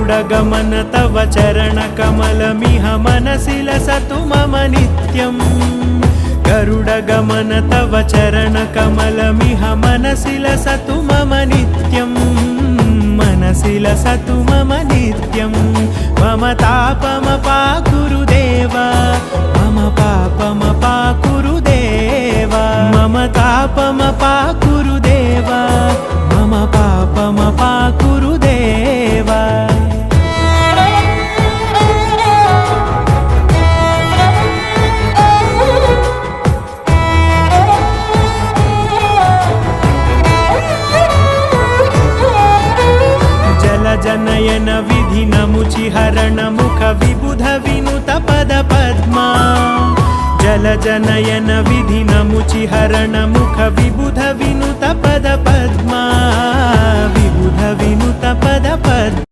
गरुडगमन तव चरणकमलमिह मनसि लसतु मम नित्यम् गरुडगमन तव चरणकमलमिह मनसि लसतु मम नित्यम् मनसि लसतु मम नित्यम् मम तापमपाकुरु देव मम पापमपाकुरु देव मम तापमपाकुरु देव मम पापमपाकुरु देव जनयन विधिनमुचिहरण मुख विबुध विनुत पद पद्मा जल जनयन विधिनमुचिहरण मुख विबुध विनुत पद पद्मा विबुध विनुत पद पद्मा